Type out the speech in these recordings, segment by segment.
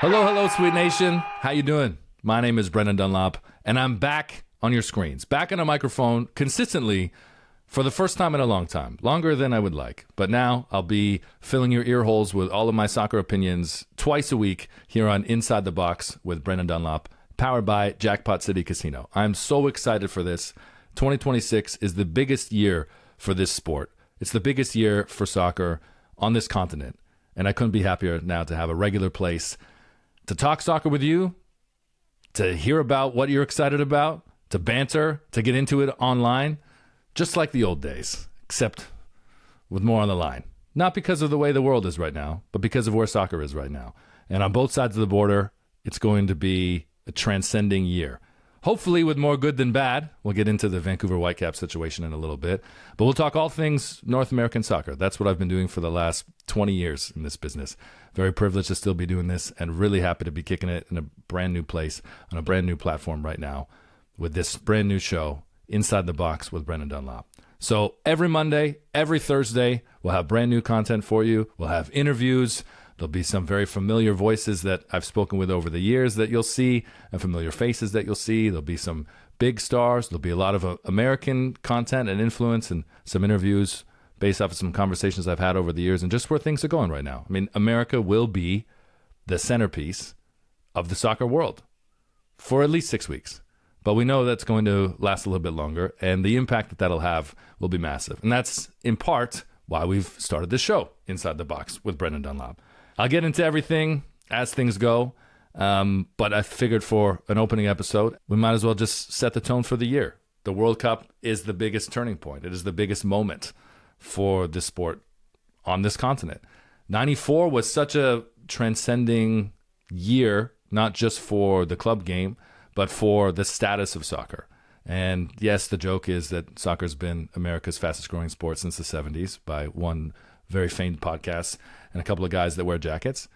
Hello, Sweet Nation. How you doing? My name is Brendan Dunlop, and I'm back on your screens, back on a microphone consistently for the first time in a long time, longer than I would like. But now I'll be filling your ear holes with all of my soccer opinions twice a week here on Inside the Box with Brendan Dunlop, powered by Jackpot City Casino. I'm so excited for this. 2026 is the biggest year for this sport. It's the biggest year for soccer on this continent, and I couldn't be happier now to have a regular place to talk soccer with you, to hear about what you're excited about, to banter, to get into it online, just like the old days, except with more on the line. Not because of the way the world is right now, but because of where soccer is right now. And on both sides of the border, it's going to be a transcending year. Hopefully with more good than bad. We'll get into the Vancouver Whitecaps situation in a little bit. But we'll talk all things North American soccer. That's what I've been doing for the last 20 years in this business. Very privileged to still be doing this and really happy to be kicking it in a brand new place on a brand new platform right now with this brand new show, Inside the Box with Brendan Dunlop. So every Monday, every Thursday, we'll have brand new content for you. We'll have interviews. There'll be some very familiar voices that I've spoken with over the years that you'll see, and familiar faces that you'll see. There'll be some big stars. There'll be a lot of American content and influence and some interviews based off of some conversations I've had over the years and just where things are going right now. I mean, America will be the centerpiece of the soccer world for at least 6 weeks. But we know that's going to last a little bit longer, and the impact that that'll have will be massive. And that's, in part, why we've started this show, Inside the Box, with Brendan Dunlop. I'll get into everything as things go, but I figured for an opening episode, we might as well just set the tone for the year. The World Cup is the biggest turning point. It is the biggest moment for this sport on this continent. 94 was such a transcending year, not just for the club game, but for the status of soccer. And yes, the joke is that soccer's been America's fastest growing sport since the 70s by one very famed podcast and a couple of guys that wear jackets.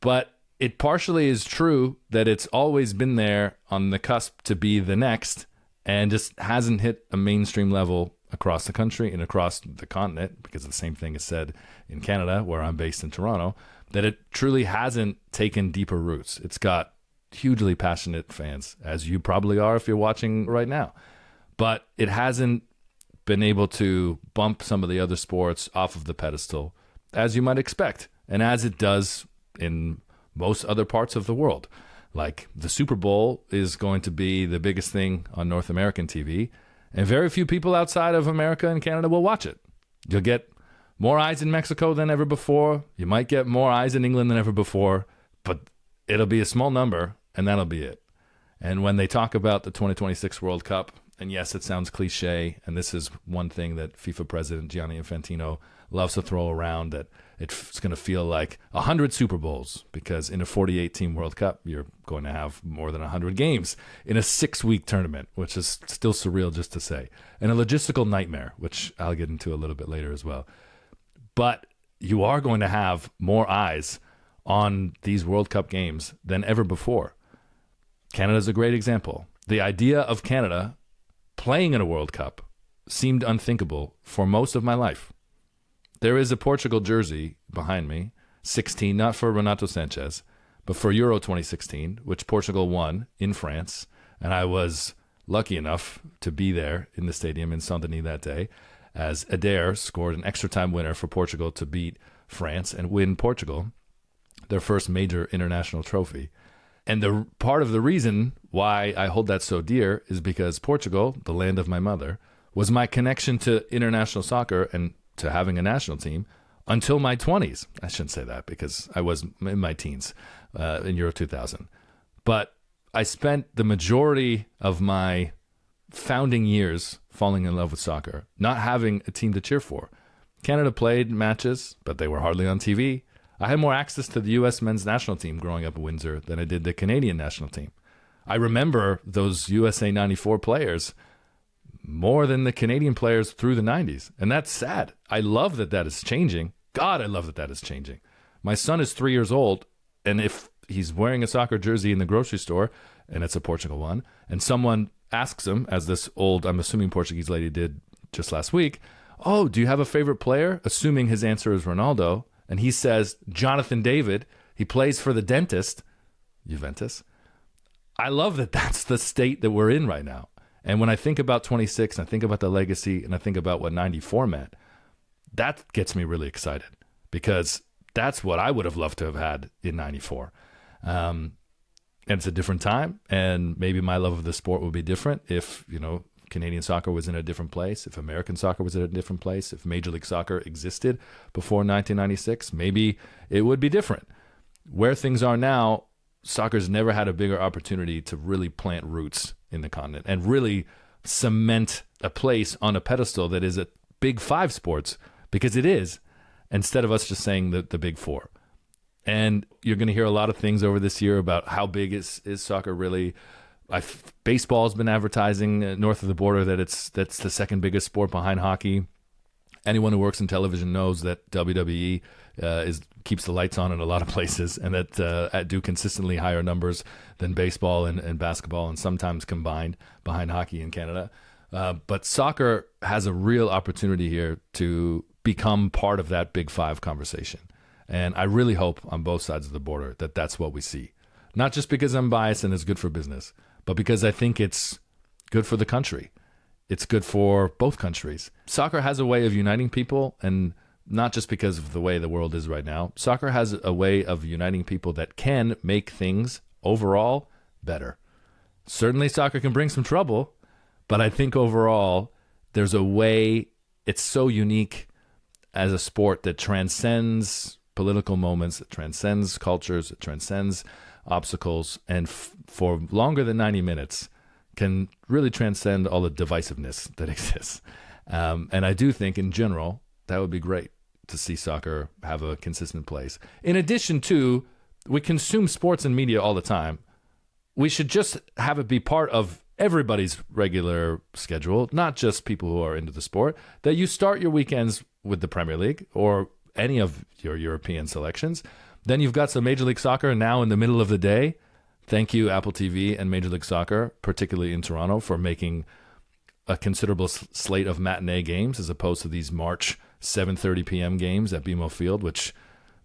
But it partially is true that it's always been there on the cusp to be the next and just hasn't hit a mainstream level across the country and across the continent, because the same thing is said in Canada, where I'm based in Toronto, that it truly hasn't taken deeper roots. It's got hugely passionate fans, as you probably are if you're watching right now. But it hasn't been able to bump some of the other sports off of the pedestal, as you might expect, and as it does in most other parts of the world. Like the Super Bowl is going to be the biggest thing on North American TV, and very few people outside of America and Canada will watch it. You'll get more eyes in Mexico than ever before. You might get more eyes in England than ever before, but it'll be a small number, and that'll be it. And when they talk about the 2026 World Cup, and yes, it sounds cliche, and this is one thing that FIFA president Gianni Infantino loves to throw around, that it's going to feel like 100 Super Bowls, because in a 48-team World Cup, you're going to have more than 100 games in a 6-week tournament, which is still surreal just to say, and a logistical nightmare, which I'll get into a little bit later as well. But you are going to have more eyes on these World Cup games than ever before. Canada's a great example. The idea of Canada playing in a World Cup seemed unthinkable for most of my life. There is a Portugal jersey behind me, 16, not for Renato Sanchez, but for Euro 2016, which Portugal won in France. And I was lucky enough to be there in the stadium in Saint-Denis that day, as Adair scored an extra time winner for Portugal to beat France and win Portugal their first major international trophy. And the part of the reason why I hold that so dear is because Portugal, the land of my mother, was my connection to international soccer and to having a national team until my 20s. I shouldn't say that because I was in my teens in Euro 2000. But I spent the majority of my founding years falling in love with soccer, not having a team to cheer for. Canada played matches, but they were hardly on TV. I had more access to the U.S. men's national team growing up in Windsor than I did the Canadian national team. I remember those USA 94 players more than the Canadian players through the 90s. And that's sad. I love that that is changing. God, I love that that is changing. My son is 3 years old, and if he's wearing a soccer jersey in the grocery store, and it's a Portugal one, and someone asks him, as this old, I'm assuming Portuguese lady did just last week, "Oh, do you have a favorite player?" Assuming his answer is Ronaldo, and he says Jonathan David, He plays for the dentist, Juventus. I love that that's the state that we're in right now. And when I think about 26, and I think about the legacy, and I think about what 94 meant, that gets me really excited because that's what I would have loved to have had in 94. And it's a different time, and maybe my love of the sport would be different if, Canadian soccer was in a different place, if American soccer was in a different place, if Major League Soccer existed before 1996, maybe it would be different. Where things are now, soccer's never had a bigger opportunity to really plant roots in the continent and really cement a place on a pedestal that is a big five sports, because it is, instead of us just saying the big four. And you're going to hear a lot of things over this year about how big is soccer really. Baseball's been advertising north of the border that that's the second biggest sport behind hockey. Anyone who works in television knows that WWE keeps the lights on in a lot of places, and that do consistently higher numbers than baseball and basketball, and sometimes combined behind hockey in Canada. But soccer has a real opportunity here to become part of that Big Five conversation. And I really hope on both sides of the border that that's what we see. Not just because I'm biased and it's good for business, but because I think it's good for the country. It's good for both countries. Soccer has a way of uniting people, and not just because of the way the world is right now. Soccer has a way of uniting people that can make things overall better. Certainly soccer can bring some trouble, but I think overall there's a way, it's so unique as a sport that transcends political moments, it transcends cultures, it transcends obstacles, and for longer than 90 minutes can really transcend all the divisiveness that exists. And I do think in general, that would be great to see soccer have a consistent place. In addition to, we consume sports and media all the time. We should just have it be part of everybody's regular schedule, not just people who are into the sport, that you start your weekends with the Premier League or any of your European selections. Then you've got some Major League Soccer now in the middle of the day. Thank you, Apple TV and Major League Soccer, particularly in Toronto, for making a considerable slate of matinee games as opposed to these March 7:30 p.m. games at BMO Field, which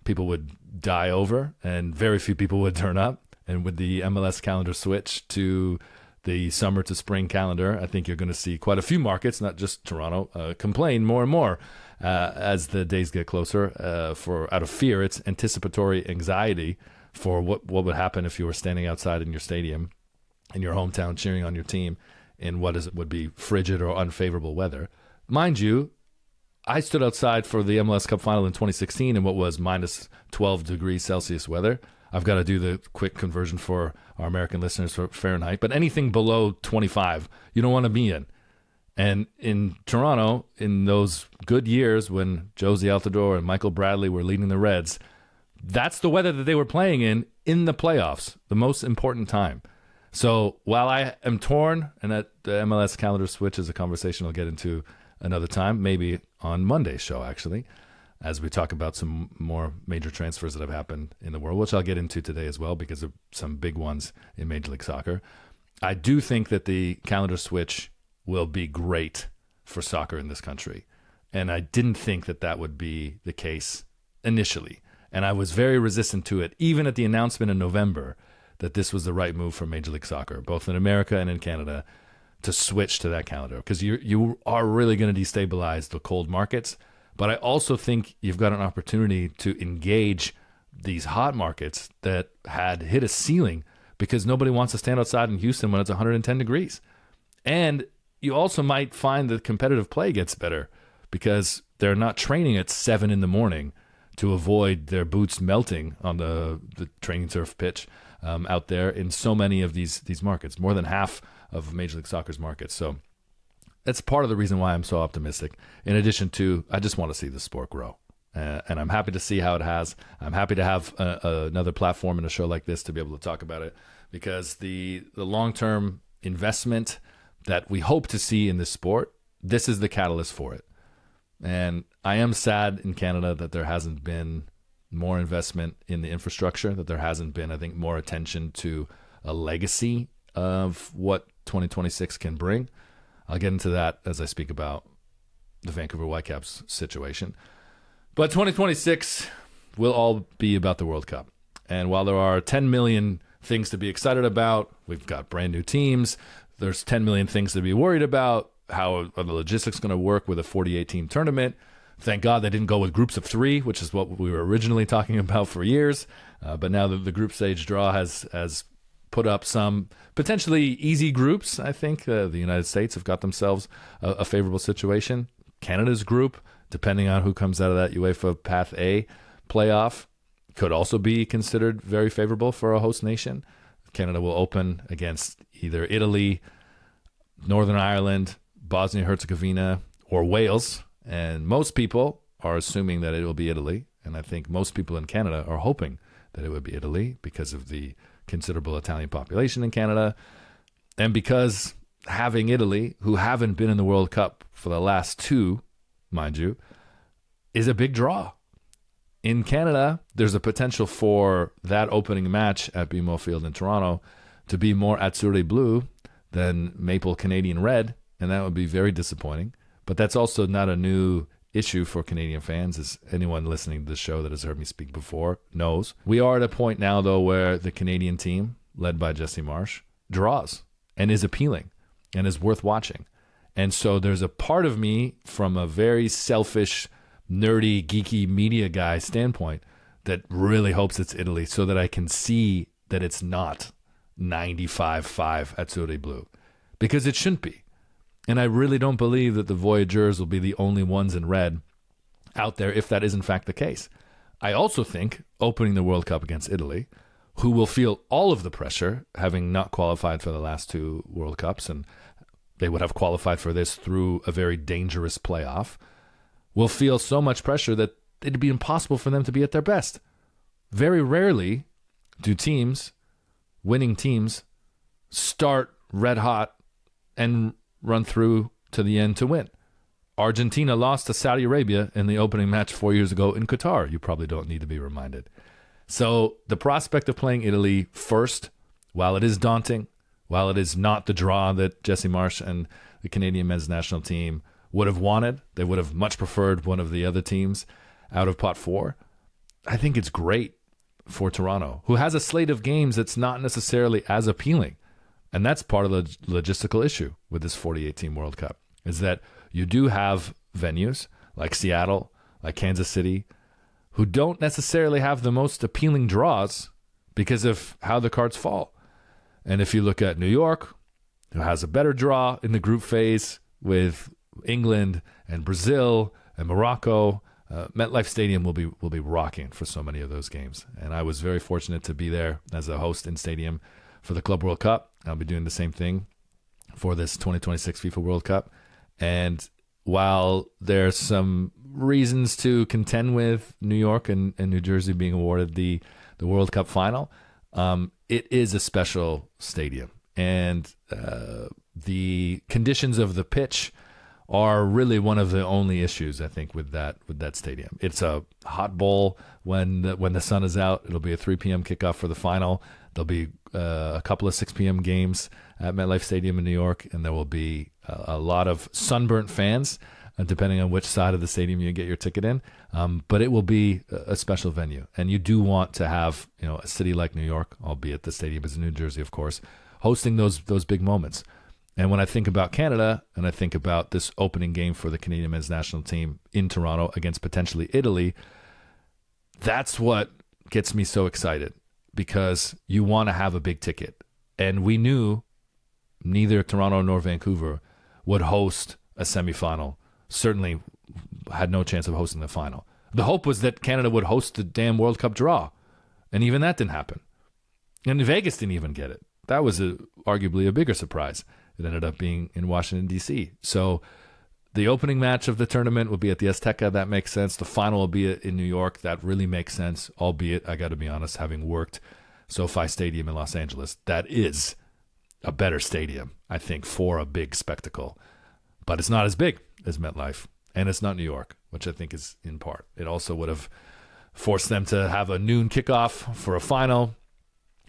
people would die over and very few people would turn up. And with the MLS calendar switch to the summer to spring calendar, I think you're going to see quite a few markets, not just Toronto, complain more and more as the days get closer out of fear. It's anticipatory anxiety for what would happen if you were standing outside in your stadium in your hometown cheering on your team in would be frigid or unfavorable weather. Mind you, I stood outside for the MLS Cup final in 2016 in what was minus 12 degrees Celsius weather. I've got to do the quick conversion for our American listeners for Fahrenheit, but anything below 25, you don't want to be in. And in Toronto, in those good years when Josie Altidore and Michael Bradley were leading the Reds, that's the weather that they were playing in the playoffs, the most important time. So while I am torn, and that the MLS calendar switch is a conversation I'll get into another time, maybe on Monday's show, actually, as we talk about some more major transfers that have happened in the world, which I'll get into today as well because of some big ones in Major League Soccer. I do think that the calendar switch will be great for soccer in this country. And I didn't think that that would be the case initially. And I was very resistant to it, even at the announcement in November that this was the right move for Major League Soccer, both in America and in Canada, to switch to that calendar. Because you are really going to destabilize the cold markets. But I also think you've got an opportunity to engage these hot markets that had hit a ceiling because nobody wants to stand outside in Houston when it's 110 degrees. And you also might find that competitive play gets better because they're not training at 7 a.m. to avoid their boots melting on the training turf pitch out there in so many of these markets, more than half of Major League Soccer's markets. So that's part of the reason why I'm so optimistic. In addition to, I just want to see the sport grow. And I'm happy to see how it has. I'm happy to have another platform and a show like this to be able to talk about it because the long-term investment that we hope to see in this sport, this is the catalyst for it. And I am sad in Canada that there hasn't been more investment in the infrastructure, that there hasn't been, I think, more attention to a legacy of what 2026 can bring. I'll get into that as I speak about the Vancouver Whitecaps situation. But 2026 will all be about the World Cup. And while there are 10 million things to be excited about, we've got brand new teams, there's 10 million things to be worried about. How are the logistics going to work with a 48-team tournament? Thank God they didn't go with groups of 3, which is what we were originally talking about for years. But now the group stage draw has put up some potentially easy groups. I think the United States have got themselves a favorable situation. Canada's group, depending on who comes out of that UEFA Path A playoff, could also be considered very favorable for a host nation. Canada will open against either Italy, Northern Ireland, Bosnia-Herzegovina, or Wales. And most people are assuming that it will be Italy. And I think most people in Canada are hoping that it would be Italy because of the considerable Italian population in Canada. And because having Italy, who haven't been in the World Cup for the last 2, mind you, is a big draw. In Canada, there's a potential for that opening match at BMO Field in Toronto to be more Azzurri Blue than Maple Canadian Red, and that would be very disappointing. But that's also not a new issue for Canadian fans, as anyone listening to the show that has heard me speak before knows. We are at a point now, though, where the Canadian team, led by Jesse Marsch, draws and is appealing and is worth watching. And so there's a part of me, from a very selfish, nerdy, geeky media guy standpoint, that really hopes it's Italy so that I can see that it's not 95-5 Azzurri Blue, because it shouldn't be. And I really don't believe that the Voyageurs will be the only ones in red out there if that is in fact the case. I also think opening the World Cup against Italy, who will feel all of the pressure, having not qualified for the last 2 World Cups, and they would have qualified for this through a very dangerous playoff, will feel so much pressure that it'd be impossible for them to be at their best. Very rarely do teams, winning teams, start red hot and run through to the end to win. Argentina lost to Saudi Arabia in the opening match 4 years ago in Qatar. You probably don't need to be reminded. So the prospect of playing Italy first, while it is daunting, while it is not the draw that Jesse Marsch and the Canadian men's national team would have wanted, they would have much preferred one of the other teams out of pot 4. I think it's great for Toronto, who has a slate of games that's not necessarily as appealing. And that's part of the logistical issue with this 48-team World Cup, is that you do have venues like Seattle, like Kansas City, who don't necessarily have the most appealing draws because of how the cards fall. And if you look at New York, who has a better draw in the group phase with England and Brazil and Morocco, MetLife Stadium will be rocking for so many of those games. And I was very fortunate to be there as a host in stadium for the Club World Cup. I'll be doing the same thing for this 2026 FIFA World Cup. And while there's some reasons to contend with New York and New Jersey being awarded the World Cup final, it is a special stadium. And the conditions of the pitch are really one of the only issues, I think, with that stadium. It's a hot bowl when the sun is out. It'll be a 3 p.m. kickoff for the final. There'll be a couple of 6 p.m. games at MetLife Stadium in New York, and there will be a lot of sunburnt fans, depending on which side of the stadium you get your ticket in. But it will be a special venue, and you do want to have a city like New York, albeit the stadium is in New Jersey, of course, hosting those big moments. And when I think about Canada, and I think about this opening game for the Canadian men's national team in Toronto against potentially Italy, that's what gets me so excited, because you want to have a big ticket. And we knew neither Toronto nor Vancouver would host a semifinal. Certainly had no chance of hosting the final. The hope was that Canada would host the damn World Cup draw. And even that didn't happen. And Vegas didn't even get it. That was arguably a bigger surprise. It ended up being in Washington, D.C. So the opening match of the tournament will be at the Azteca. That makes sense. The final will be in New York. That really makes sense, albeit, I got to be honest, having worked SoFi Stadium in Los Angeles, that is a better stadium, I think, for a big spectacle. But it's not as big as MetLife, and it's not New York, which I think is in part. It also would have forced them to have a noon kickoff for a final,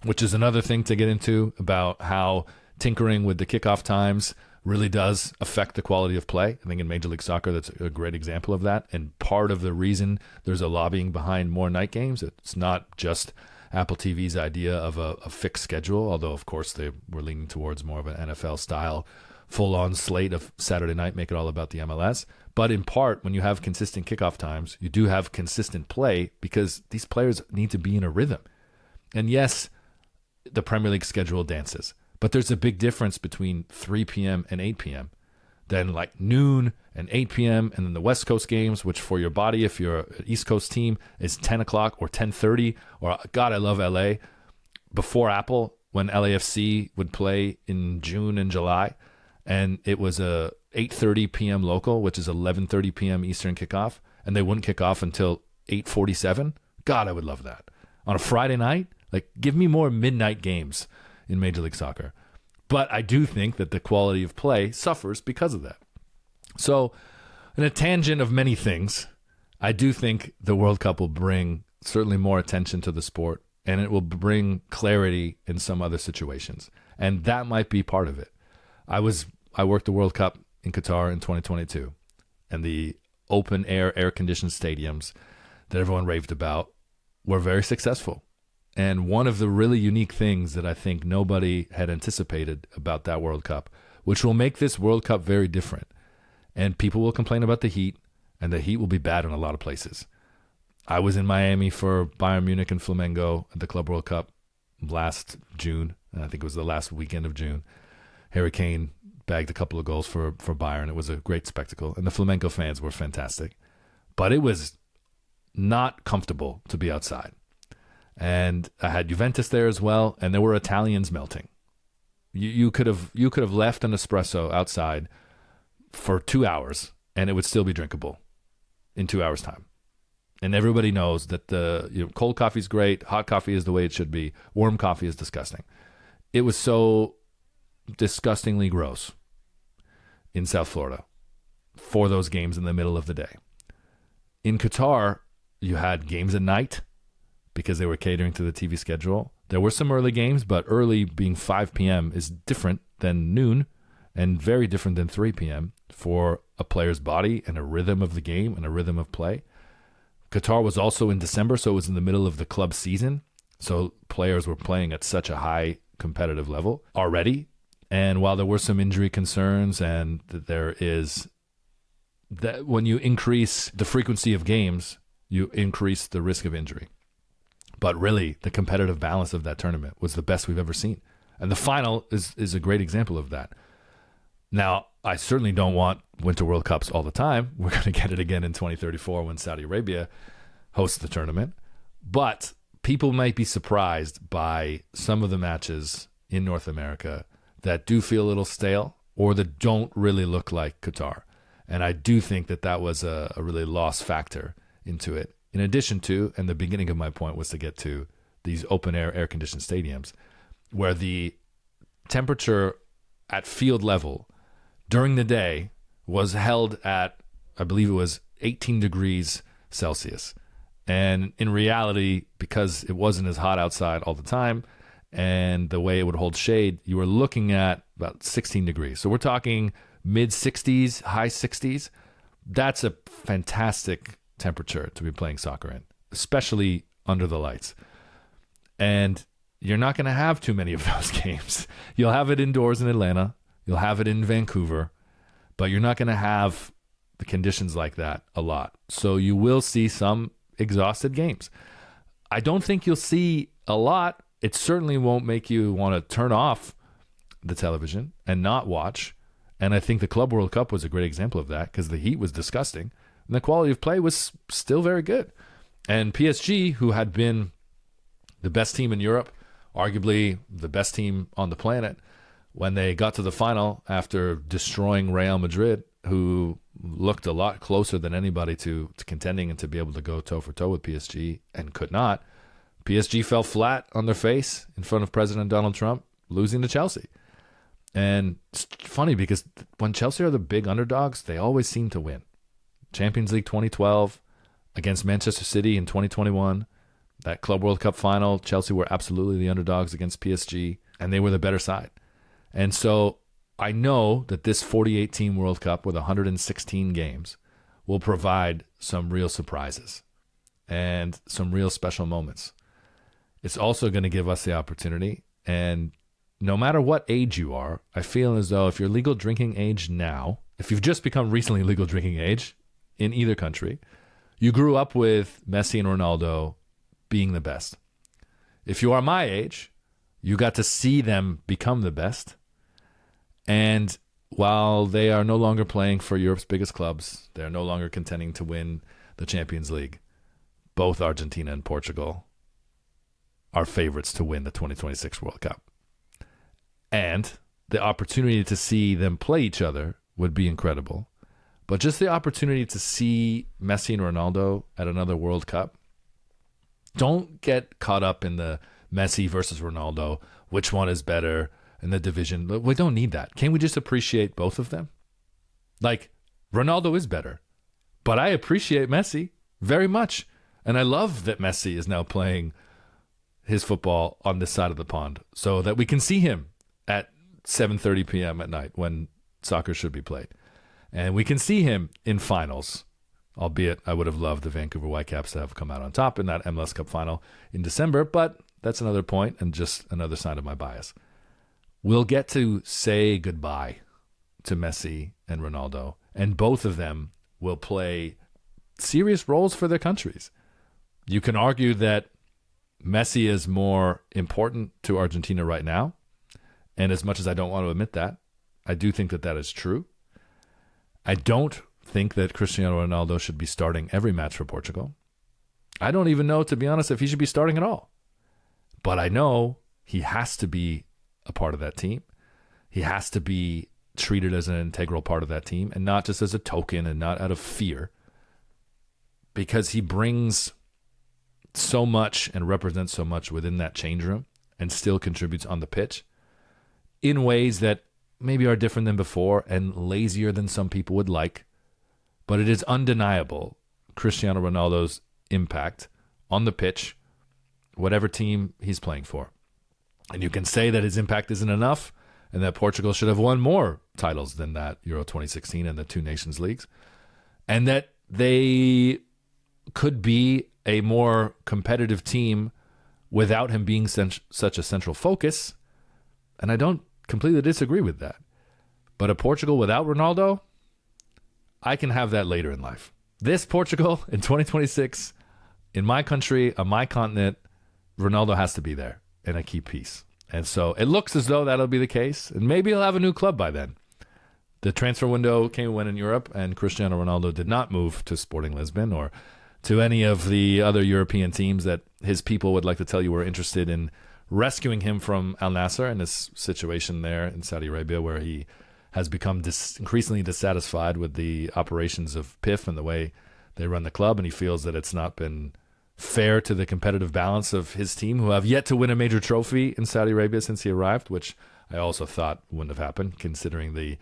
which is another thing to get into about how tinkering with the kickoff times really does affect the quality of play. I think in Major League Soccer, that's a great example of that. And part of the reason there's a lobbying behind more night games, it's not just Apple TV's idea of a fixed schedule, although, of course, they were leaning towards more of an NFL-style full-on slate of Saturday night, make it all about the MLS. But in part, when you have consistent kickoff times, you do have consistent play because these players need to be in a rhythm. And yes, the Premier League schedule dances, but there's a big difference between 3 p.m. and 8 p.m. Then like noon and 8 p.m. and then the West Coast games, which for your body, if you're an East Coast team, is 10 o'clock or 10:30. Or, God, I love LA. Before Apple, when LAFC would play in June and July, and it was a 8:30 p.m. local, which is 11:30 p.m. Eastern kickoff, and they wouldn't kick off until 8:47. God, I would love that. On a Friday night, like, give me more midnight games in Major League Soccer. But I do think that the quality of play suffers because of that. So, in a tangent of many things, I do think the World Cup will bring certainly more attention to the sport, and it will bring clarity in some other situations. And that might be part of it. I worked the World Cup in Qatar in 2022, and the open air-conditioned stadiums that everyone raved about were very successful. And one of the really unique things that I think nobody had anticipated about that World Cup, which will make this World Cup very different. And people will complain about the heat, and the heat will be bad in a lot of places. I was in Miami for Bayern Munich and Flamengo at the Club World Cup last June. I think it was the last weekend of June. Harry Kane bagged a couple of goals for Bayern. It was a great spectacle. And the Flamengo fans were fantastic. But it was not comfortable to be outside. And I had Juventus there as well, and there were Italians melting. You could have left an espresso outside for 2 hours, and it would still be drinkable in 2 hours' time. And everybody knows that cold coffee is great, hot coffee is the way it should be, warm coffee is disgusting. It was so disgustingly gross in South Florida for those games in the middle of the day. In Qatar, you had games at night, because they were catering to the TV schedule. There were some early games, but early being 5 p.m. is different than noon and very different than 3 p.m. for a player's body and a rhythm of the game and a rhythm of play. Qatar was also in December, so it was in the middle of the club season. So players were playing at such a high competitive level already. And while there were some injury concerns, and there is that when you increase the frequency of games, you increase the risk of injury. But really, the competitive balance of that tournament was the best we've ever seen. And the final is a great example of that. Now, I certainly don't want Winter World Cups all the time. We're going to get it again in 2034 when Saudi Arabia hosts the tournament. But people might be surprised by some of the matches in North America that do feel a little stale or that don't really look like Qatar. And I do think that was a really loss factor into it. In addition to, and the beginning of my point was to get to these open air-conditioned stadiums, where the temperature at field level during the day was held at, I believe it was 18 degrees Celsius. And in reality, because it wasn't as hot outside all the time, and the way it would hold shade, you were looking at about 16 degrees. So we're talking mid-60s, high 60s. That's a fantastic temperature to be playing soccer in, especially under the lights. And you're not going to have too many of those games. You'll have it indoors in Atlanta. You'll have it in Vancouver. But you're not going to have the conditions like that a lot. So you will see some exhausted games. I don't think you'll see a lot. It certainly won't make you want to turn off the television and not watch. And I think the Club World Cup was a great example of that because the heat was disgusting. And the quality of play was still very good. And PSG, who had been the best team in Europe, arguably the best team on the planet, when they got to the final after destroying Real Madrid, who looked a lot closer than anybody to contending and to be able to go toe-for-toe with PSG and could not, PSG fell flat on their face in front of President Donald Trump, losing to Chelsea. And it's funny because when Chelsea are the big underdogs, they always seem to win. Champions League 2012 against Manchester City in 2021. That Club World Cup final, Chelsea were absolutely the underdogs against PSG, and they were the better side. And so I know that this 48-team World Cup with 116 games will provide some real surprises and some real special moments. it's also going to give us the opportunity. And no matter what age you are, I feel as though if you're legal drinking age now, if you've just become recently legal drinking age in either country, you grew up with Messi and Ronaldo being the best. If you are my age, you got to see them become the best. And while they are no longer playing for Europe's biggest clubs, they're no longer contending to win the Champions League, both Argentina and Portugal are favorites to win the 2026 World Cup. And the opportunity to see them play each other would be incredible. But just the opportunity to see Messi and Ronaldo at another World Cup, don't get caught up in the Messi versus Ronaldo, which one is better in the division. We don't need that. Can't we just appreciate both of them? Like, Ronaldo is better, but I appreciate Messi very much. And I love that Messi is now playing his football on this side of the pond so that we can see him at 7:30 p.m. at night when soccer should be played. And we can see him in finals, albeit I would have loved the Vancouver Whitecaps to have come out on top in that MLS Cup final in December, but that's another point and just another sign of my bias. We'll get to say goodbye to Messi and Ronaldo, and both of them will play serious roles for their countries. You can argue that Messi is more important to Argentina right now, and as much as I don't want to admit that, I do think that that is true. I don't think that Cristiano Ronaldo should be starting every match for Portugal. I don't even know, to be honest, if he should be starting at all. But I know he has to be a part of that team. He has to be treated as an integral part of that team and not just as a token and not out of fear, because he brings so much and represents so much within that change room and still contributes on the pitch in ways that maybe are different than before and lazier than some people would like. But it is undeniable Cristiano Ronaldo's impact on the pitch, whatever team he's playing for. And you can say that his impact isn't enough and that Portugal should have won more titles than that Euro 2016 and the two Nations Leagues, and that they could be a more competitive team without him being such a central focus. And I don't completely disagree with that. But a Portugal without Ronaldo, I can have that later in life. This Portugal in 2026, in my country, on my continent, Ronaldo has to be there in a key piece. And so it looks as though that'll be the case. And maybe he'll have a new club by then. The transfer window came and went in Europe, and Cristiano Ronaldo did not move to Sporting Lisbon or to any of the other European teams that his people would like to tell you were interested in rescuing him from Al Nassr and his situation there in Saudi Arabia, where he has become increasingly dissatisfied with the operations of PIF and the way they run the club, and he feels that it's not been fair to the competitive balance of his team, who have yet to win a major trophy in Saudi Arabia since he arrived, which I also thought wouldn't have happened, considering the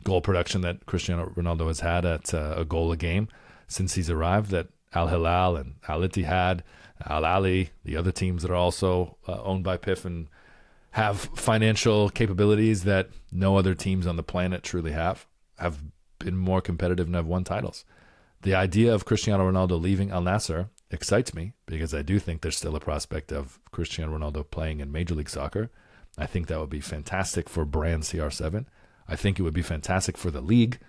goal production that Cristiano Ronaldo has had at a goal a game since he's arrived, that Al Hilal and Al Ittihad, Al Ahly, the other teams that are also owned by PIF and have financial capabilities that no other teams on the planet truly have been more competitive and have won titles. The idea of Cristiano Ronaldo leaving Al Nassr excites me because I do think there's still a prospect of Cristiano Ronaldo playing in Major League Soccer. I think that would be fantastic for brand CR7. I think it would be fantastic for the league,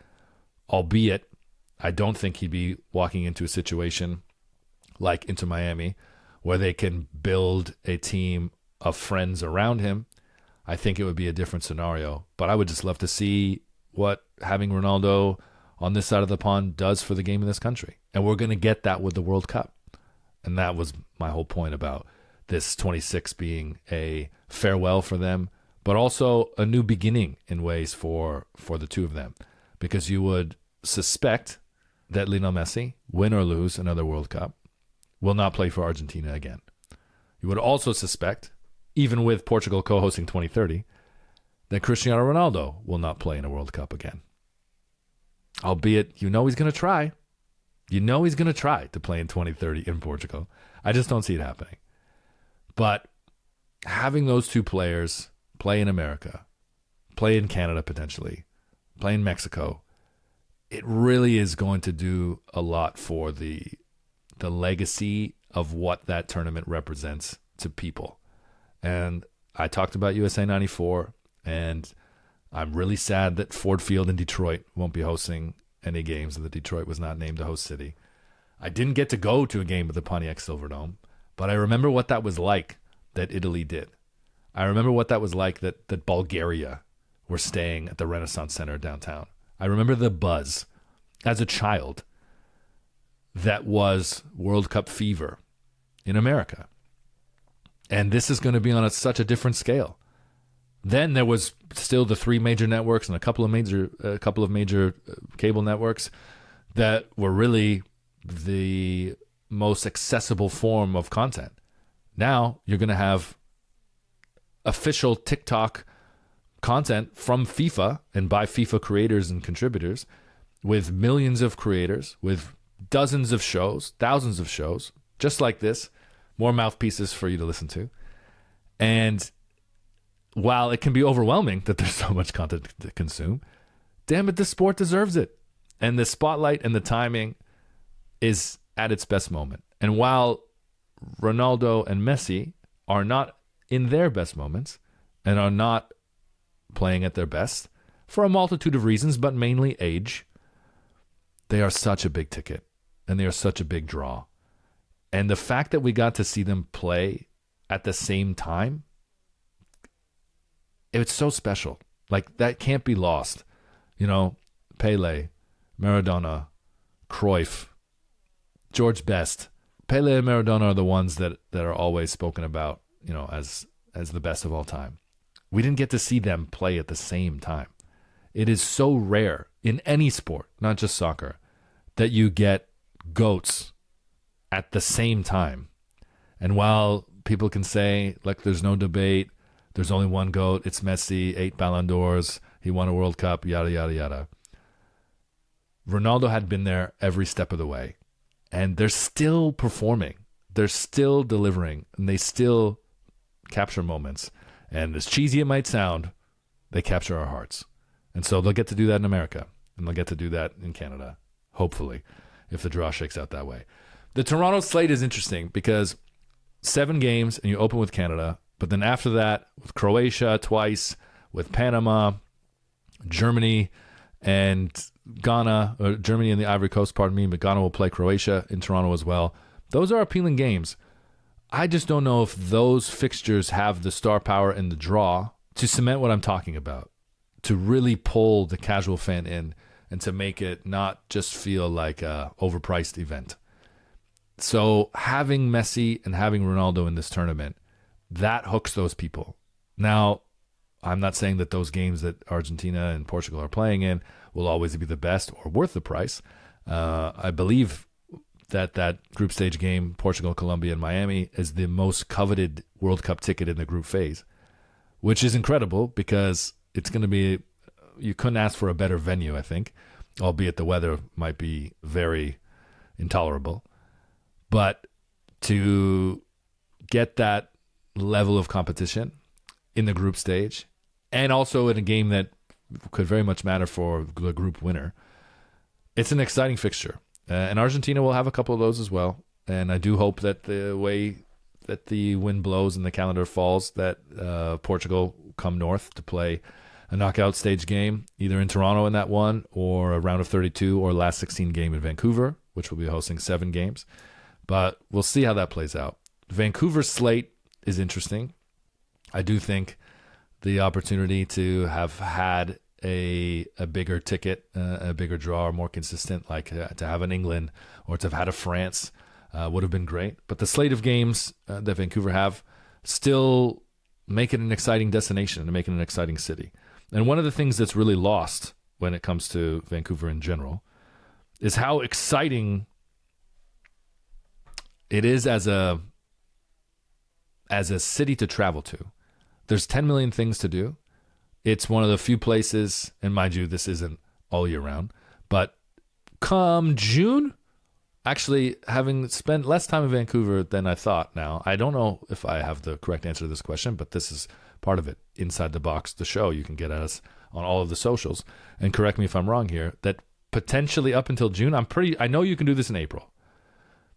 albeit I don't think he'd be walking into a situation like Inter Miami where they can build a team of friends around him. I think it would be a different scenario, but I would just love to see what having Ronaldo on this side of the pond does for the game in this country. And we're going to get that with the World Cup. And that was my whole point about this 26 being a farewell for them, but also a new beginning in ways for the two of them. Because you would suspect that Lionel Messi, win or lose another World Cup, will not play for Argentina again. You would also suspect, even with Portugal co-hosting 2030, that Cristiano Ronaldo will not play in a World Cup again. Albeit, he's going to try. He's going to try to play in 2030 in Portugal. I just don't see it happening. But having those two players play in America, play in Canada potentially, play in Mexico, it really is going to do a lot for the legacy of what that tournament represents to people. And I talked about USA 94, and I'm really sad that Ford Field in Detroit won't be hosting any games, and that Detroit was not named the host city. I didn't get to go to a game at the Pontiac Silverdome, but I remember what that was like that Italy did. I remember what that was like that Bulgaria were staying at the Renaissance Center downtown. I remember the buzz as a child that was World Cup fever in America. And this is going to be on such a different scale. Then there was still the three major networks and a couple of major cable networks that were really the most accessible form of content. Now you're going to have official TikTok content from FIFA and by FIFA creators and contributors, with millions of creators, with dozens of shows, thousands of shows, just like this, more mouthpieces for you to listen to. And while it can be overwhelming that there's so much content to consume, damn it, this sport deserves it. And the spotlight and the timing is at its best moment. And while Ronaldo and Messi are not in their best moments and are not playing at their best for a multitude of reasons, but mainly age, they are such a big ticket and they are such a big draw. And the fact that we got to see them play at the same time, it's so special. Like, that can't be lost. You know, Pele, Maradona, Cruyff, George Best. Pele and Maradona are the ones that are always spoken about, you know, as the best of all time. We didn't get to see them play at the same time. It is so rare in any sport, not just soccer, that you get GOATs at the same time. And while people can say, like, there's no debate, there's only one GOAT, it's Messi, 8 Ballon d'Ors, he won a World Cup, yada, yada, yada. Ronaldo had been there every step of the way. And they're still performing. They're still delivering. And they still capture moments. And as cheesy it might sound, they capture our hearts. And so they'll get to do that in America. And they'll get to do that in Canada, hopefully, if the draw shakes out that way. The Toronto slate is interesting because 7 games and you open with Canada. But then after that, with Croatia twice, with Panama, Germany, and Ghana, or Germany and the Ivory Coast, pardon me, but Ghana will play Croatia in Toronto as well. Those are appealing games. I just don't know if those fixtures have the star power and the draw to cement what I'm talking about, to really pull the casual fan in and to make it not just feel like a overpriced event. So having Messi and having Ronaldo in this tournament, that hooks those people. Now, I'm not saying that those games that Argentina and Portugal are playing in will always be the best or worth the price. I believe that group stage game, Portugal, Colombia, and Miami, is the most coveted World Cup ticket in the group phase, which is incredible because it's going to be, you couldn't ask for a better venue, I think, albeit the weather might be very intolerable. But to get that level of competition in the group stage, and also in a game that could very much matter for the group winner, it's an exciting fixture. And Argentina will have a couple of those as well. And I do hope that the way that the wind blows and the calendar falls, that Portugal come north to play a knockout stage game, either in Toronto in that one, or a round of 32, or last 16 game in Vancouver, which will be hosting 7 games. But we'll see how that plays out. Vancouver's slate is interesting. I do think the opportunity to have had a bigger ticket, a bigger draw, or more consistent, like to have an England or to have had a France would have been great. But the slate of games that Vancouver have still make it an exciting destination and make it an exciting city. And one of the things that's really lost when it comes to Vancouver in general is how exciting it is as a city to travel to. There's 10 million things to do. It's one of the few places, and mind you, this isn't all year round, but come June, actually having spent less time in Vancouver than I thought now, I don't know if I have the correct answer to this question, but this is part of it. Inside the Box, the show, you can get at us on all of the socials, and correct me if I'm wrong here, that potentially up until June, I know you can do this in April,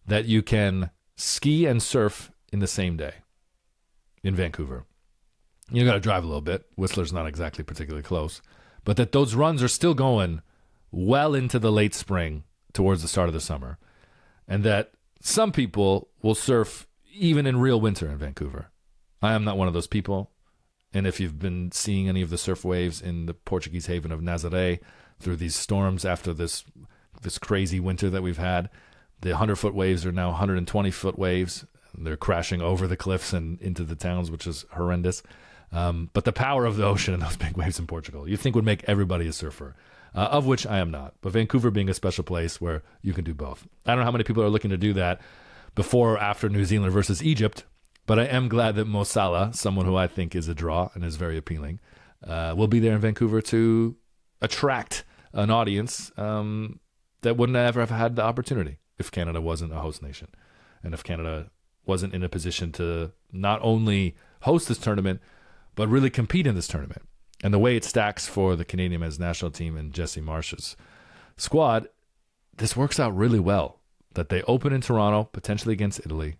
that you can ski and surf in the same day. in Vancouver. You got to drive a little bit. Whistler's not exactly particularly close. But that those runs are still going well into the late spring towards the start of the summer. And that some people will surf even in real winter in Vancouver. I am not one of those people. And if you've been seeing any of the surf waves in the Portuguese haven of Nazaré through these storms after this crazy winter that we've had, the 100-foot waves are now 120-foot waves. They're crashing over the cliffs and into the towns, which is horrendous. But the power of the ocean and those big waves in Portugal, you think would make everybody a surfer, of which I am not. But Vancouver being a special place where you can do both. I don't know how many people are looking to do that before or after New Zealand versus Egypt, but I am glad that Mo Salah, someone who I think is a draw and is very appealing, will be there in Vancouver to attract an audience that wouldn't ever have had the opportunity if Canada wasn't a host nation. And if Canada wasn't in a position to not only host this tournament, but really compete in this tournament. And the way it stacks for the Canadian men's national team and Jesse Marsh's squad, this works out really well. That they open in Toronto, potentially against Italy,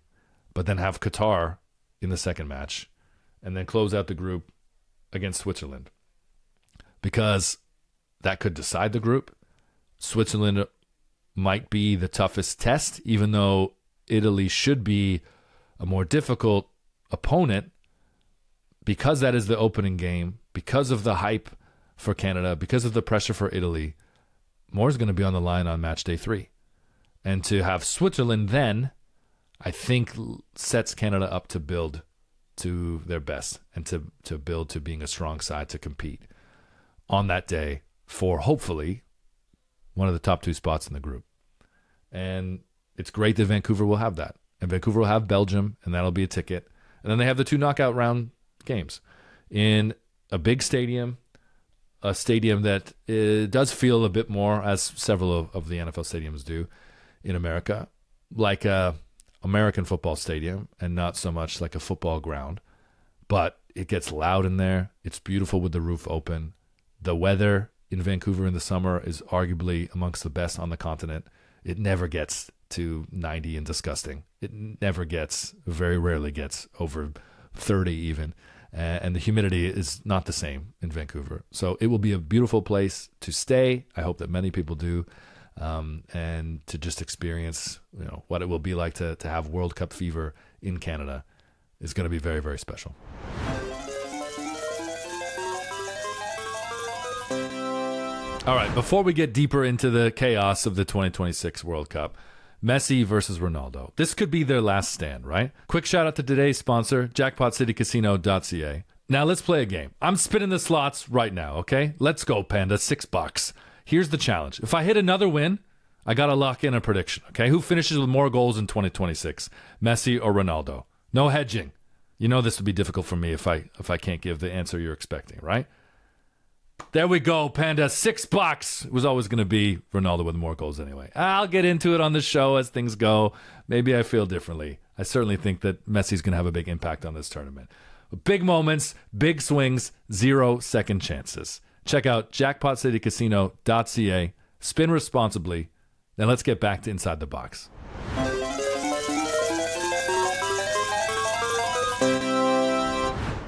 but then have Qatar in the second match, and then close out the group against Switzerland. Because that could decide the group. Switzerland might be the toughest test, even though Italy should be a more difficult opponent, because that is the opening game, because of the hype for Canada, because of the pressure for Italy. More is going to be on the line on match day 3. And to have Switzerland then, I think, sets Canada up to build to their best and to build to being a strong side to compete on that day for, hopefully, one of the top 2 spots in the group. And it's great that Vancouver will have that. And Vancouver will have Belgium, and that'll be a ticket. And then they have the 2 knockout round games in a big stadium, a stadium that does feel a bit more, as several of the NFL stadiums do in America, like a American football stadium and not so much like a football ground. But it gets loud in there. It's beautiful with the roof open. The weather in Vancouver in the summer is arguably amongst the best on the continent. It never gets to 90 and disgusting. It never gets, very rarely gets over 30 even. And the humidity is not the same in Vancouver. So it will be a beautiful place to stay. I hope that many people do. And to just experience, what it will be like to have World Cup fever in Canada is going to be very, very special. All right, before we get deeper into the chaos of the 2026 World Cup, Messi versus Ronaldo. This could be their last stand, right? Quick shout out to today's sponsor, jackpotcitycasino.ca. Now let's play a game. I'm spinning the slots right now, okay? Let's go, Panda. $6. Here's the challenge. If I hit another win, I got to lock in a prediction, okay? Who finishes with more goals in 2026, Messi or Ronaldo? No hedging. You know this would be difficult for me if I can't give the answer you're expecting, right? There we go, Panda. $6. It was always going to be Ronaldo with more goals anyway. I'll get into it on the show as things go. Maybe I feel differently. I certainly think that Messi's going to have a big impact on this tournament. Big moments, big swings, 0 second chances. Check out jackpotcitycasino.ca. Spin responsibly. Then let's get back to Inside the Box.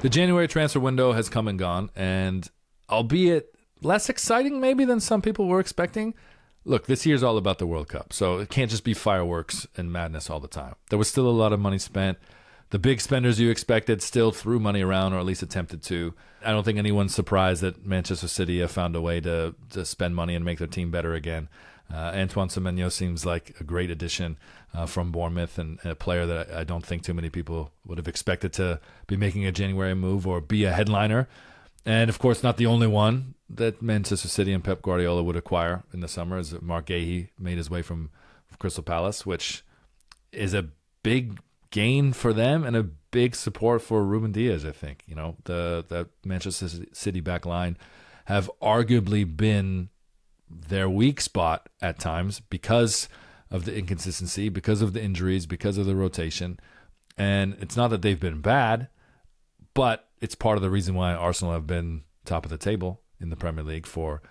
The January transfer window has come and gone, and albeit less exciting maybe than some people were expecting. Look, this year's all about the World Cup, so it can't just be fireworks and madness all the time. There was still a lot of money spent. The big spenders you expected still threw money around, or at least attempted to. I don't think anyone's surprised that Manchester City have found a way to spend money and make their team better again. Antoine Semenyo seems like a great addition from Bournemouth, and a player that I don't think too many people would have expected to be making a January move or be a headliner. And, of course, not the only one that Manchester City and Pep Guardiola would acquire in the summer, as Mark Gahey made his way from Crystal Palace, which is a big gain for them and a big support for Ruben Diaz, I think. The Manchester City back line have arguably been their weak spot at times because of the inconsistency, because of the injuries, because of the rotation. And it's not that they've been bad, but it's part of the reason why Arsenal have been top of the table in the Premier League for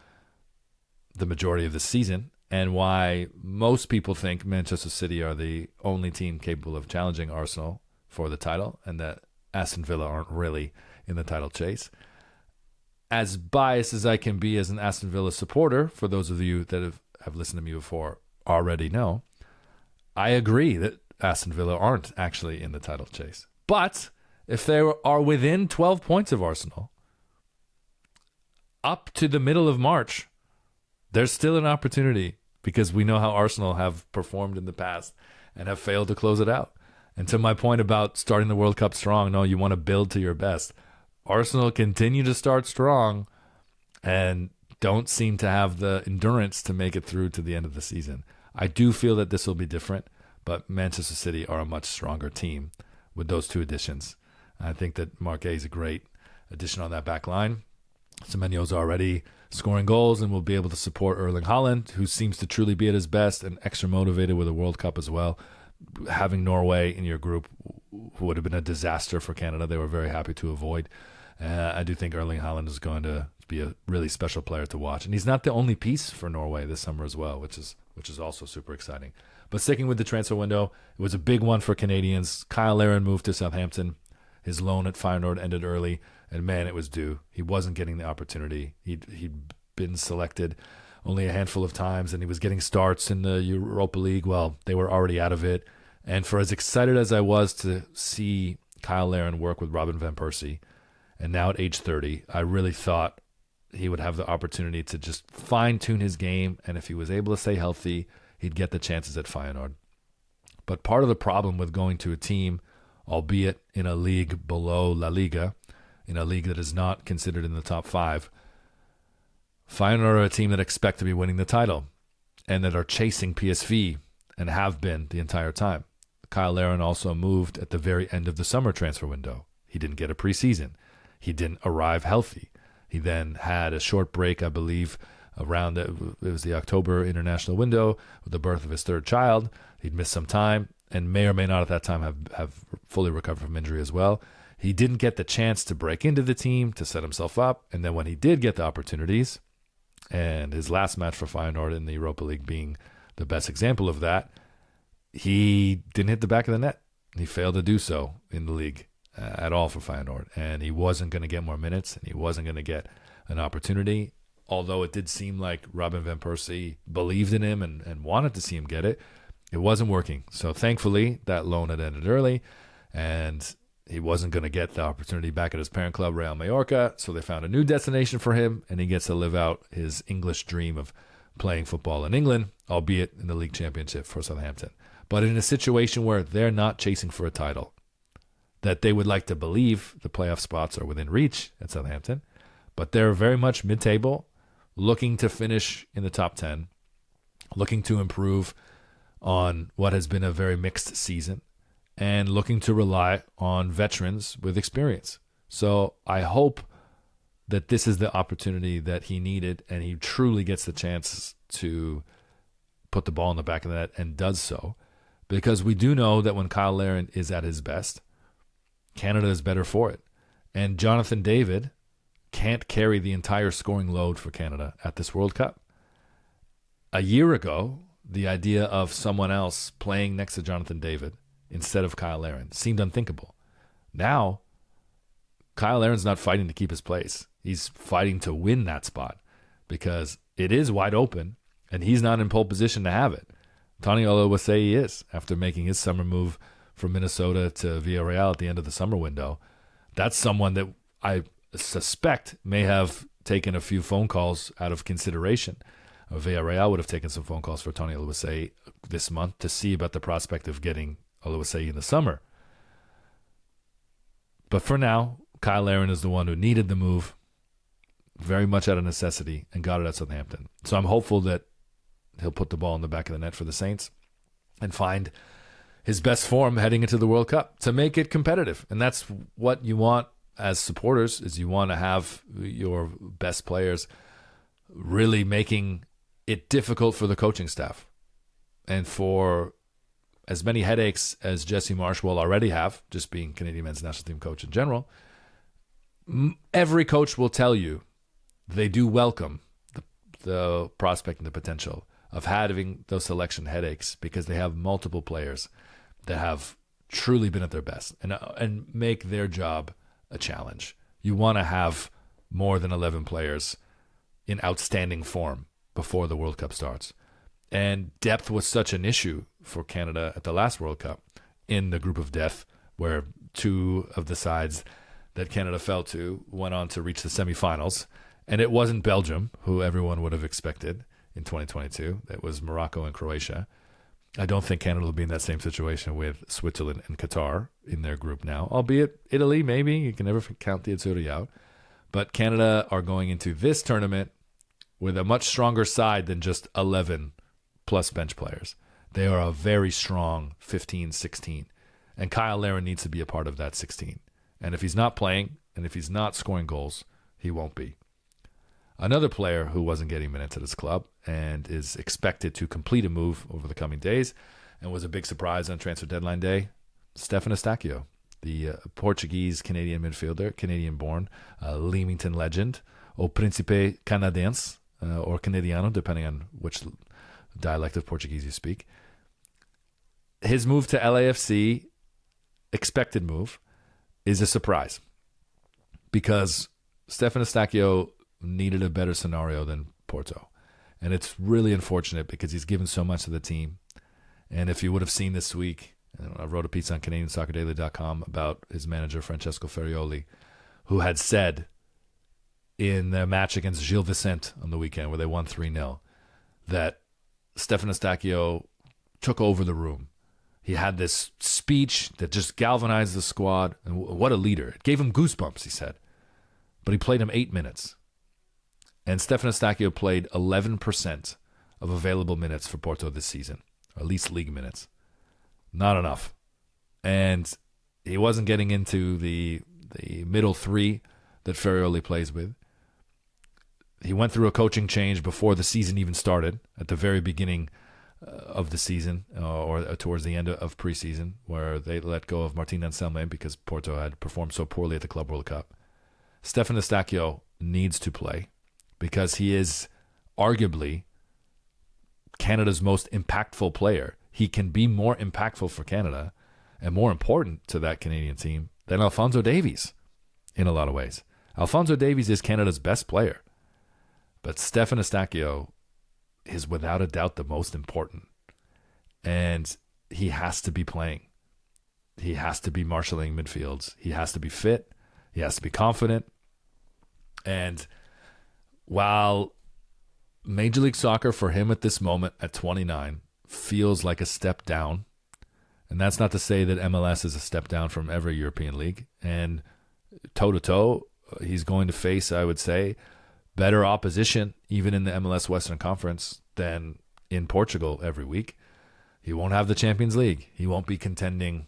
the majority of the season, and why most people think Manchester City are the only team capable of challenging Arsenal for the title, and that Aston Villa aren't really in the title chase. As biased as I can be as an Aston Villa supporter, for those of you that have listened to me before already know, I agree that Aston Villa aren't actually in the title chase. But if they are within 12 points of Arsenal, up to the middle of March, there's still an opportunity, because we know how Arsenal have performed in the past and have failed to close it out. And to my point about starting the World Cup strong, no, you want to build to your best. Arsenal continue to start strong and don't seem to have the endurance to make it through to the end of the season. I do feel that this will be different, but Manchester City are a much stronger team with those two additions. I think that Marquez is a great addition on that back line. Semenyo's already scoring goals and will be able to support Erling Haaland, who seems to truly be at his best and extra motivated with a World Cup as well. Having Norway in your group would have been a disaster for Canada. They were very happy to avoid. I do think Erling Haaland is going to be a really special player to watch. And he's not the only piece for Norway this summer as well, which is also super exciting. But sticking with the transfer window, it was a big one for Canadians. Kyle Larin moved to Southampton. His loan at Feyenoord ended early, and man, it was due. He wasn't getting the opportunity. He'd been selected only a handful of times, and he was getting starts in the Europa League. Well, they were already out of it. And for as excited as I was to see Kyle Larin work with Robin van Persie, and now at age 30, I really thought he would have the opportunity to just fine-tune his game, and if he was able to stay healthy, he'd get the chances at Feyenoord. But part of the problem with going to a team, albeit in a league below La Liga, in a league that is not considered in the top 5, Feyenoord are a team that expect to be winning the title and that are chasing PSV and have been the entire time. Kyle Larin also moved at the very end of the summer transfer window. He didn't get a preseason. He didn't arrive healthy. He then had a short break, I believe, around it was the October international window with the birth of his third child. He'd missed some time and may or may not at that time have fully recovered from injury as well. He didn't get the chance to break into the team, to set himself up, and then when he did get the opportunities, and his last match for Feyenoord in the Europa League being the best example of that, he didn't hit the back of the net. He failed to do so in the league at all for Feyenoord, and he wasn't going to get more minutes, and he wasn't going to get an opportunity, although it did seem like Robin van Persie believed in him and wanted to see him get it. It wasn't working. So thankfully, that loan had ended early, and he wasn't going to get the opportunity back at his parent club, Real Mallorca, so they found a new destination for him, and he gets to live out his English dream of playing football in England, albeit in the league championship for Southampton. But in a situation where they're not chasing for a title, that they would like to believe the playoff spots are within reach at Southampton, but they're very much mid-table, looking to finish in the top 10, looking to improve on what has been a very mixed season, and looking to rely on veterans with experience. So I hope that this is the opportunity that he needed, and he truly gets the chance to put the ball in the back of the net and does so, because we do know that when Kyle Larin is at his best, Canada is better for it. And Jonathan David can't carry the entire scoring load for Canada at this World Cup. A year ago, the idea of someone else playing next to Jonathan David instead of Kyle Larin seemed unthinkable. Now, Kyle Larin's not fighting to keep his place. He's fighting to win that spot because it is wide open and he's not in pole position to have it. Tony Oluwaseyi is, after making his summer move from Minnesota to Villarreal at the end of the summer window. That's someone that I suspect may have taken a few phone calls out of consideration. Villarreal would have taken some phone calls for Tony Oluwaseyi this month to see about the prospect of getting Oluwaseyi in the summer. But for now, Kyle Larin is the one who needed the move, very much out of necessity, and got it at Southampton. So I'm hopeful that he'll put the ball in the back of the net for the Saints and find his best form heading into the World Cup to make it competitive. And that's what you want as supporters, is you want to have your best players really making it difficult for the coaching staff. And for as many headaches as Jesse Marsch will already have, just being Canadian men's national team coach in general, every coach will tell you they do welcome the prospect and the potential of having those selection headaches because they have multiple players that have truly been at their best and make their job a challenge. You want to have more than 11 players in outstanding form before the World Cup starts. And depth was such an issue for Canada at the last World Cup in the group of death, where two of the sides that Canada fell to went on to reach the semifinals. And it wasn't Belgium, who everyone would have expected in 2022. It was Morocco and Croatia. I don't think Canada will be in that same situation with Switzerland and Qatar in their group now, albeit Italy, maybe. You can never count the Azzurri out. But Canada are going into this tournament with a much stronger side than just 11 plus bench players. They are a very strong 15, 16. And Kyle Larin needs to be a part of that 16. And if he's not playing, and if he's not scoring goals, he won't be. Another player who wasn't getting minutes at his club and is expected to complete a move over the coming days and was a big surprise on transfer deadline day, Stefan Eustáquio, the Portuguese-Canadian midfielder, Canadian-born, Leamington legend, O Príncipe Canadense, or Canadiano, depending on which dialect of Portuguese you speak. His move to LAFC, expected move, is a surprise because Stefan Eustáquio needed a better scenario than Porto. And it's really unfortunate because he's given so much to the team. And if you would have seen this week, I wrote a piece on CanadianSoccerDaily.com about his manager, Francesco Ferrioli, who had said in their match against Gil Vicente on the weekend where they won 3-0 that Stefan Eustáquio took over the room. He had this speech that just galvanized the squad. And what a leader. It gave him goosebumps, he said. But he played him 8 minutes. And Stefan Eustáquio played 11% of available minutes for Porto this season, or at least league minutes. Not enough. And he wasn't getting into the middle three that Ferrioli plays with. He went through a coaching change before the season even started, at the very beginning of the season, or towards the end of preseason, where they let go of Martin Anselme because Porto had performed so poorly at the Club World Cup. Stefan Eustáquio needs to play because he is arguably Canada's most impactful player. He can be more impactful for Canada and more important to that Canadian team than Alphonso Davies in a lot of ways. Alphonso Davies is Canada's best player, but Stefan Eustáquio is without a doubt the most important. And he has to be playing. He has to be marshalling midfields. He has to be fit. He has to be confident. And while Major League Soccer for him at this moment at 29 feels like a step down, and that's not to say that MLS is a step down from every European league, and toe-to-toe, he's going to face, I would say, better opposition, even in the MLS Western Conference, than in Portugal every week. He won't have the Champions League. He won't be contending,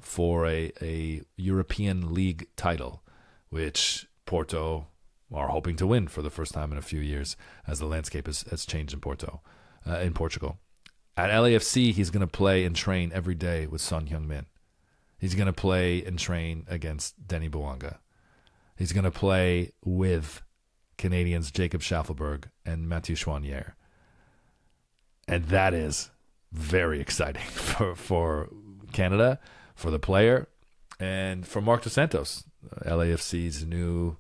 for a European League title, which Porto are hoping to win for the first time in a few years as the landscape has changed in Portugal. At LAFC, he's going to play and train every day with Son Heung-min. He's going to play and train against Denny Bouanga. He's going to play with Canadians Jacob Schaffelberg and Mathieu Choinière. And that is very exciting for Canada, for the player, and for Marc Dos Santos, LAFC's new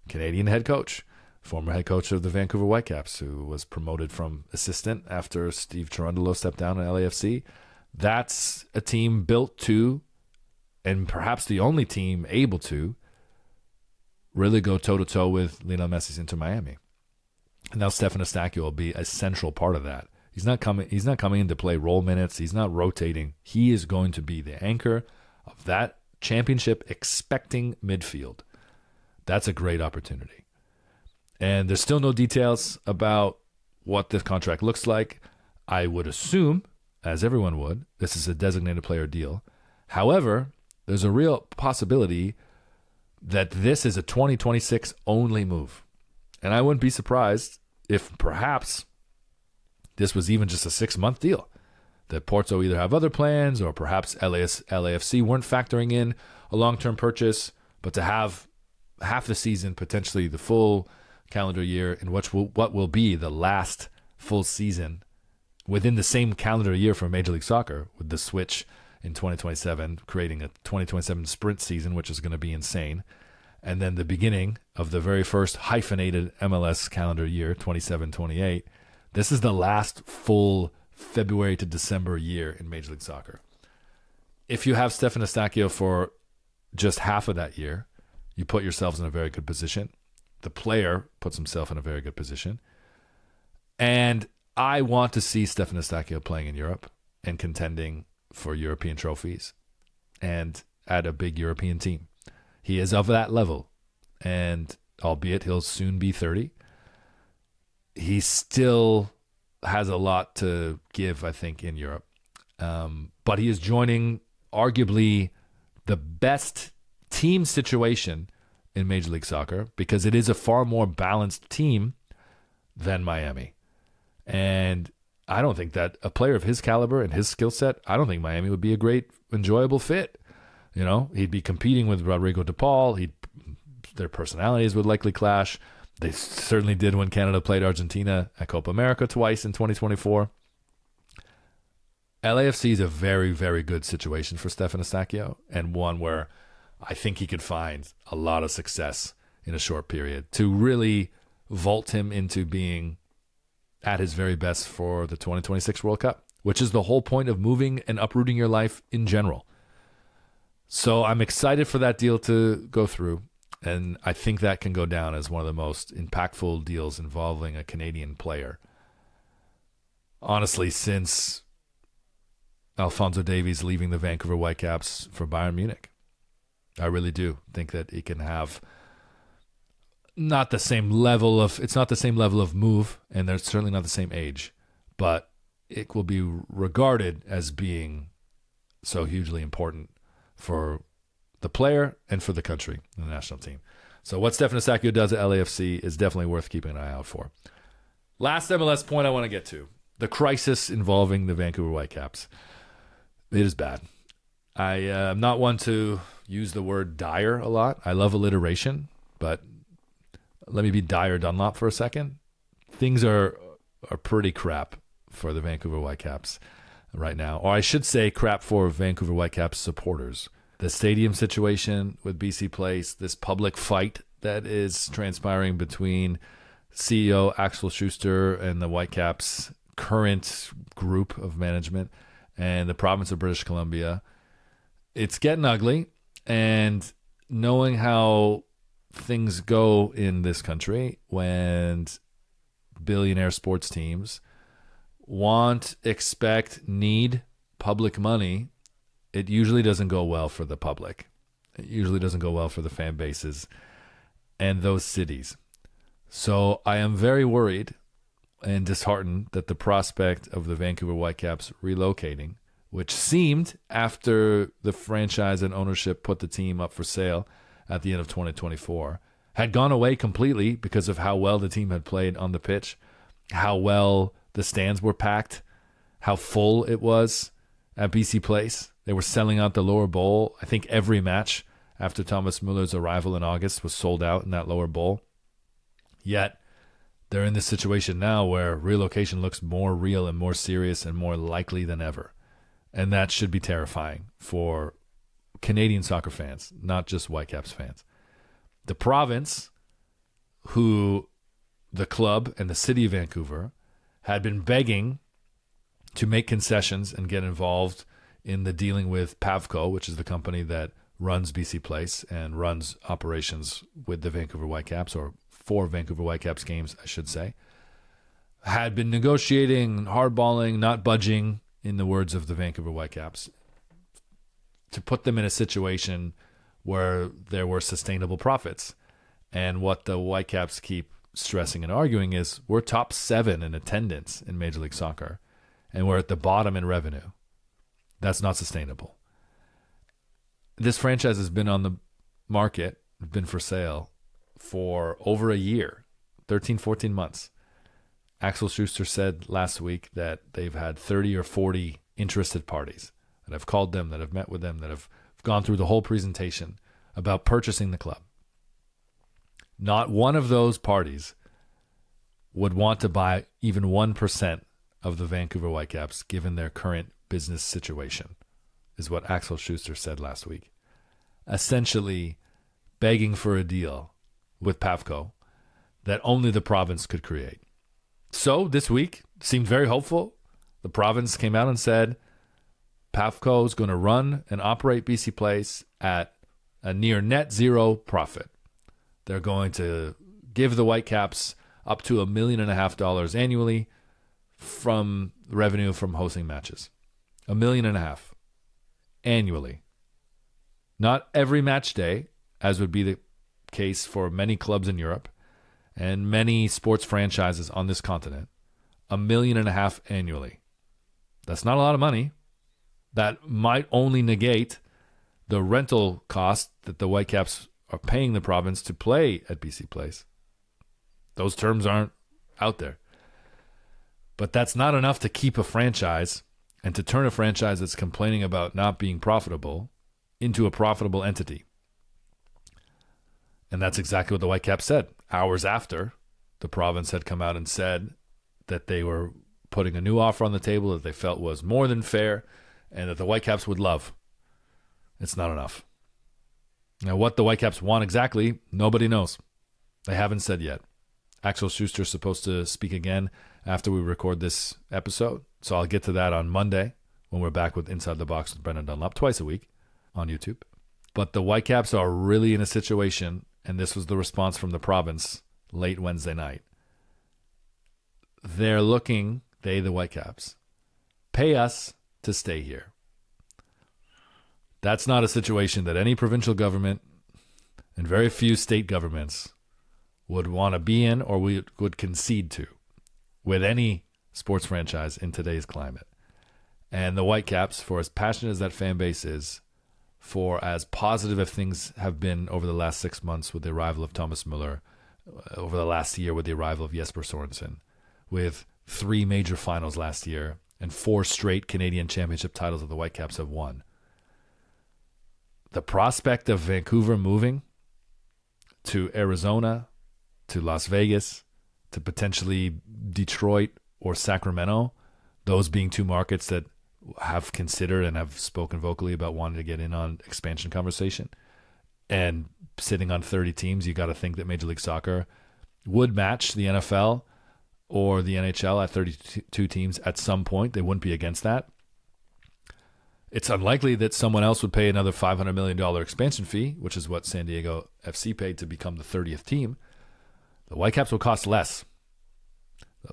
Canadian head coach, former head coach of the Vancouver Whitecaps, who was promoted from assistant after Steve Cherundolo stepped down at LAFC. That's a team built to, and perhaps the only team able to, really go toe-to-toe with Lionel Messi's Inter Miami. And now Stefan Eustáquio will be a central part of that. He's not coming in to play role minutes. He's not rotating. He is going to be the anchor of that championship expecting midfield. That's a great opportunity. And there's still no details about what this contract looks like. I would assume, as everyone would, this is a designated player deal. However, there's a real possibility that this is a 2026 only move. And I wouldn't be surprised if perhaps this was even just a 6-month deal. That Porto either have other plans or perhaps LAFC weren't factoring in a long-term purchase, but to have half the season, potentially the full calendar year, in what will be the last full season within the same calendar year for Major League Soccer, with the switch in 2027, creating a 2027 sprint season, which is going to be insane. And then the beginning of the very first hyphenated MLS calendar year, 27-28. This is the last full February to December year in Major League Soccer. If you have Stefan Eustáquio for just half of that year, you put yourselves in a very good position. The player puts himself in a very good position. And I want to see Stefan Eustáquio playing in Europe and contending for European trophies and at a big European team. He is of that level. And albeit he'll soon be 30, he still has a lot to give, I think, in Europe. But he is joining arguably the best team situation in Major League Soccer because it is a far more balanced team than Miami. And I don't think that a player of his caliber and his skill set, I don't think Miami would be a great, enjoyable fit. You know, he'd be competing with Rodrigo de Paul. Their personalities would likely clash. They certainly did when Canada played Argentina at Copa America twice in 2024. LAFC is a very, very good situation for Stefan Eustáquio, and one where I think he could find a lot of success in a short period to really vault him into being at his very best for the 2026 World Cup, which is the whole point of moving and uprooting your life in general. So I'm excited for that deal to go through, and I think that can go down as one of the most impactful deals involving a Canadian player. Honestly, since Alphonso Davies leaving the Vancouver Whitecaps for Bayern Munich. I really do think that he can have it's not the same level of move, and they're certainly not the same age, but it will be regarded as being so hugely important for the player and for the country and the national team. So what Stefan Eustáquio does at LAFC is definitely worth keeping an eye out for. Last MLS point I want to get to, the crisis involving the Vancouver Whitecaps. It is bad. I am not one to use the word dire a lot. I love alliteration, but let me be dire Dunlop for a second. Things are pretty crap for the Vancouver Whitecaps right now. Or I should say crap for Vancouver Whitecaps supporters. The stadium situation with BC Place, this public fight that is transpiring between CEO Axel Schuster and the Whitecaps' current group of management and the province of British Columbia. It's getting ugly, and knowing how things go in this country when billionaire sports teams want, expect, need public money, it usually doesn't go well for the public. It usually doesn't go well for the fan bases and those cities. So I am very worried and disheartened that the prospect of the Vancouver Whitecaps relocating, which seemed after the franchise and ownership put the team up for sale at the end of 2024, had gone away completely because of how well the team had played on the pitch, how well the stands were packed, how full it was at BC Place. They were selling out the lower bowl. I think every match after Thomas Muller's arrival in August was sold out in that lower bowl. Yet, they're in this situation now where relocation looks more real and more serious and more likely than ever. And that should be terrifying for Canadian soccer fans, not just Whitecaps fans. The province, who the club and the city of Vancouver had been begging to make concessions and get involved in the dealing with Pavco, which is the company that runs BC Place and runs operations with the Vancouver Whitecaps, or for Vancouver Whitecaps games, I should say, had been negotiating, hardballing, not budging, in the words of the Vancouver Whitecaps, to put them in a situation where there were sustainable profits. And what the Whitecaps keep stressing and arguing is we're top 7 in attendance in Major League Soccer, and we're at the bottom in revenue. That's not sustainable. This franchise has been on the market, been for sale, for over a year, 13, 14 months. Axel Schuster said last week that they've had 30 or 40 interested parties that have called them, that have met with them, that have gone through the whole presentation about purchasing the club. Not one of those parties would want to buy even 1% of the Vancouver Whitecaps given their current business situation. is what Axel Schuster said last week, essentially begging for a deal with PAFCO that only the province could create. So this week seemed very hopeful. The province came out and said PAFCO is going to run and operate BC Place at a near net zero profit. They're going to give the Whitecaps up to $1.5 million annually from revenue from hosting matches. $1.5 million annually. Not every match day, as would be the case for many clubs in Europe and many sports franchises on this continent. $1.5 million annually. That's not a lot of money. That might only negate the rental cost that the Whitecaps are paying the province to play at BC Place. Those terms aren't out there. But that's not enough to keep a franchise and to turn a franchise that's complaining about not being profitable into a profitable entity. And that's exactly what the Whitecaps said. Hours after the province had come out and said that they were putting a new offer on the table that they felt was more than fair and that the Whitecaps would love. It's not enough. Now, what the Whitecaps want exactly, nobody knows. They haven't said yet. Axel Schuster is supposed to speak again after we record this episode. So I'll get to that on Monday when we're back with Inside the Box with Brendan Dunlop twice a week on YouTube. But the Whitecaps are really in a situation, and this was the response from the province late Wednesday night. They're looking, the Whitecaps, pay us to stay here. That's not a situation that any provincial government and very few state governments would want to be in or would concede to with any sports franchise in today's climate. And the Whitecaps, for as passionate as that fan base is, for as positive as things have been over the last 6 months with the arrival of Thomas Müller, over the last year with the arrival of Jesper Sorensen, with 3 major finals last year and 4 straight Canadian championship titles that the Whitecaps have won. The prospect of Vancouver moving to Arizona, to Las Vegas, to potentially Detroit or Sacramento, those being 2 markets that have considered and have spoken vocally about wanting to get in on expansion conversation. And sitting on 30 teams, you got to think that Major League Soccer would match the NFL or the NHL at 32 teams at some point. They wouldn't be against that. It's unlikely that someone else would pay another $500 million expansion fee, which is what San Diego FC paid to become the 30th team. The Whitecaps would cost less.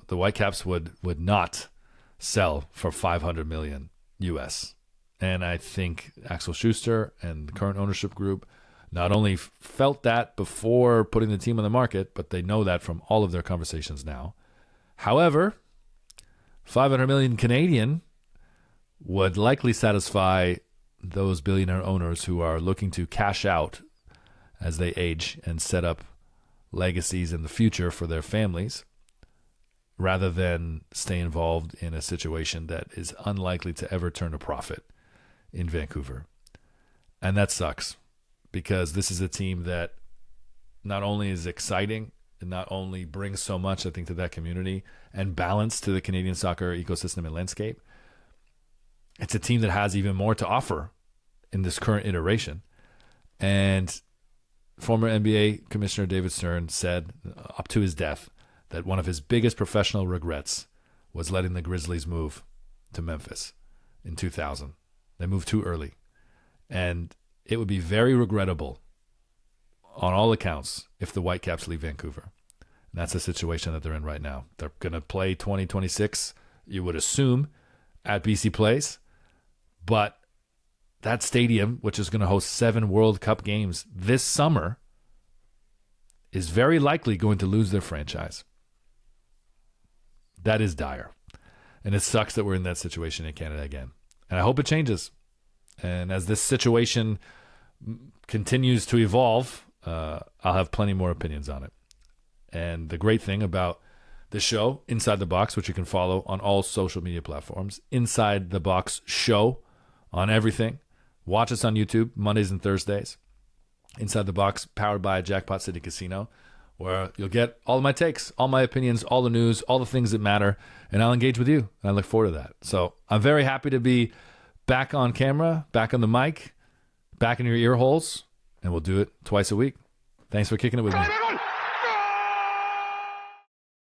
The Whitecaps would not sell for $500 million US. And I think Axel Schuster and the current ownership group not only felt that before putting the team on the market, but they know that from all of their conversations now. However, 500 million Canadian would likely satisfy those billionaire owners who are looking to cash out as they age and set up legacies in the future for their families, rather than stay involved in a situation that is unlikely to ever turn a profit in Vancouver. And that sucks, because this is a team that not only is exciting and not only brings so much, I think, to that community and balance to the Canadian soccer ecosystem and landscape, it's a team that has even more to offer in this current iteration. And former NBA Commissioner David Stern said up to his death that one of his biggest professional regrets was letting the Grizzlies move to Memphis in 2000. They moved too early. And it would be very regrettable on all accounts if the Whitecaps leave Vancouver. And that's the situation that they're in right now. They're going to play 2026, you would assume, at BC Place. But that stadium, which is going to host 7 World Cup games this summer, is very likely going to lose their franchise. That is dire. And it sucks that we're in that situation in Canada again. And I hope it changes. And as this situation continues to evolve, I'll have plenty more opinions on it. And the great thing about the show, Inside the Box, which you can follow on all social media platforms, Inside the Box Show on everything. Watch us on YouTube Mondays and Thursdays. Inside the Box, powered by Jackpot City Casino, where you'll get all of my takes, all my opinions, all the news, all the things that matter, and I'll engage with you. And I look forward to that. So I'm very happy to be back on camera, back on the mic, back in your ear holes, and we'll do it twice a week. Thanks for kicking it with me.